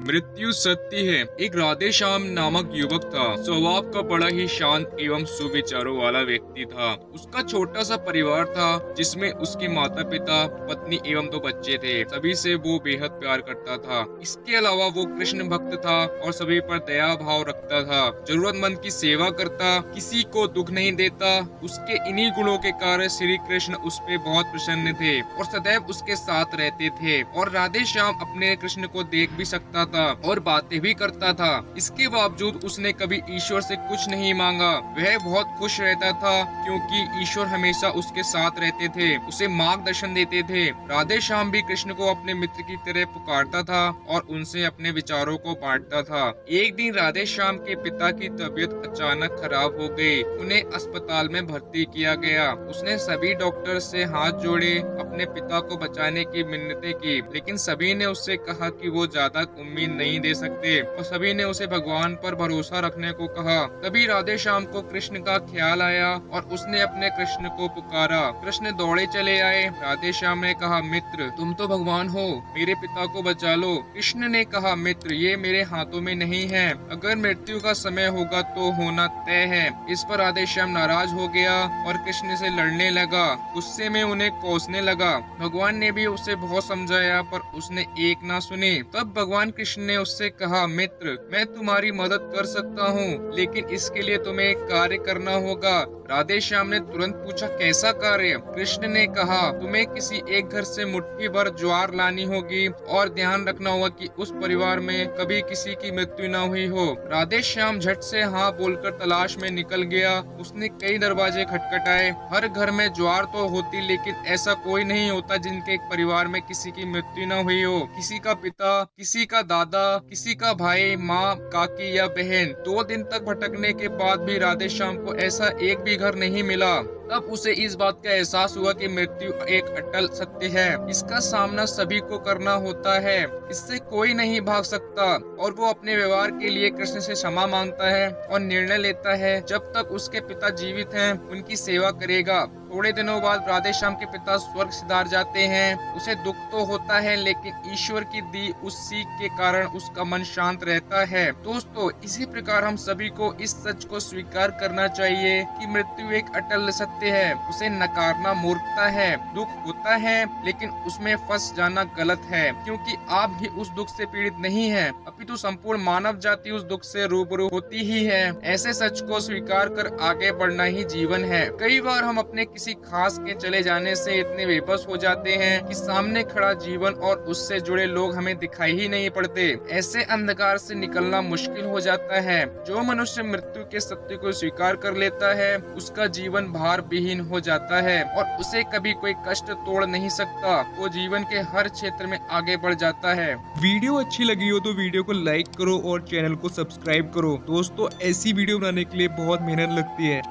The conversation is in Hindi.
मृत्यु सत्य है। एक राधे श्याम नामक युवक था। स्वभाव का बड़ा ही शांत एवं सुविचारों वाला व्यक्ति था। उसका छोटा सा परिवार था जिसमें उसके माता पिता, पत्नी एवं 2 बच्चे थे। सभी से वो बेहद प्यार करता था। इसके अलावा वो कृष्ण भक्त था और सभी पर दया भाव रखता था। जरूरतमंद की सेवा करता, किसी को दुख नहीं देता। उसके इन्हीं गुणों के कारण श्री कृष्ण उस पे बहुत प्रसन्न थे और सदैव उसके साथ रहते थे। और राधे श्याम अपने कृष्ण को देख भी सकता था और बातें भी करता था। इसके बावजूद उसने कभी ईश्वर से कुछ नहीं मांगा। वह बहुत खुश रहता था क्योंकि ईश्वर हमेशा उसके साथ रहते थे, उसे मार्गदर्शन देते थे। राधे श्याम भी कृष्ण को अपने मित्र की तरह पुकारता था और उनसे अपने विचारों को बांटता था। एक दिन राधे श्याम के पिता की तबीयत अचानक खराब हो गई। उन्हें अस्पताल में भर्ती किया गया। उसने सभी डॉक्टर से हाथ जोड़े, अपने पिता को बचाने की मिन्नतें की, लेकिन सभी ने उससे कहा कि वो ज्यादा उम्मीद नहीं दे सकते और सभी ने उसे भगवान पर भरोसा रखने को कहा। तभी राधे श्याम को कृष्ण का ख्याल आया और उसने अपने कृष्ण को पुकारा। कृष्ण दौड़े चले आए। राधे श्याम ने कहा, मित्र तुम तो भगवान हो, मेरे पिता को बचा लो। कृष्ण ने कहा, मित्र ये मेरे हाथों में नहीं है, अगर मृत्यु का समय होगा तो होना तय है। इस पर राधे श्याम नाराज हो गया और कृष्ण से लड़ने लगा। गुस्से में उन्हें कोसने लगा। भगवान ने भी उसे बहुत समझाया पर उसने एक ना सुनी। तब भगवान कृष्ण ने उससे कहा, मित्र मैं तुम्हारी मदद कर सकता हूँ, लेकिन इसके लिए तुम्हें एक कार्य करना होगा। राधे श्याम ने तुरंत पूछा, कैसा कार्य? कृष्ण ने कहा, तुम्हें किसी एक घर से मुट्ठी भर ज्वार लानी होगी और ध्यान रखना होगा कि उस परिवार में कभी किसी की मृत्यु न हुई हो। राधे श्याम झट से हाँ बोलकर तलाश में निकल गया। उसने कई दरवाजे खटखटाए। हर घर में ज्वार तो होती, लेकिन ऐसा कोई नहीं होता जिनके एक परिवार में किसी की मृत्यु न हुई हो। किसी का पिता, किसी का दादा, किसी का भाई, माँ, काकी या बहन। 2 दिन तक भटकने के बाद भी राधे श्याम को ऐसा एक भी घर नहीं मिला। तब उसे इस बात का एहसास हुआ कि मृत्यु एक अटल सत्य है। इसका सामना सभी को करना होता है, इससे कोई नहीं भाग सकता। और वो अपने व्यवहार के लिए कृष्ण से क्षमा मांगता है और निर्णय लेता है जब तक उसके पिता जीवित हैं उनकी सेवा करेगा। थोड़े दिनों बाद राधे श्याम के पिता स्वर्ग सिधार जाते हैं। उसे दुख तो होता है, लेकिन ईश्वर की दी उस सीख के कारण उसका मन शांत रहता है। दोस्तों, इसी प्रकार हम सभी को इस सच को स्वीकार करना चाहिए कि मृत्यु एक अटल सत्य है। उसे नकारना मूर्खता है। दुख होता है, लेकिन उसमें फंस जाना गलत है, क्योंकि आप भी उस दुख से पीड़ित नहीं है, अपितु संपूर्ण मानव जाति उस दुख से रूबरू होती ही है। ऐसे सच को स्वीकार कर आगे बढ़ना ही जीवन है। कई बार हम अपने किसी खास के चले जाने से इतने बेबस हो जाते हैं कि सामने खड़ा जीवन और उससे जुड़े लोग हमें दिखाई ही नहीं पड़ते। ऐसे अंधकार से निकलना मुश्किल हो जाता है। जो मनुष्य मृत्यु के सत्य को स्वीकार कर लेता है उसका जीवन भार विहीन हो जाता है और उसे कभी कोई कष्ट तोड़ नहीं सकता। वो जीवन के हर क्षेत्र में आगे बढ़ जाता है। वीडियो अच्छी लगी हो तो वीडियो को लाइक करो और चैनल को सब्सक्राइब करो। दोस्तों, ऐसी वीडियो बनाने के लिए बहुत मेहनत लगती है।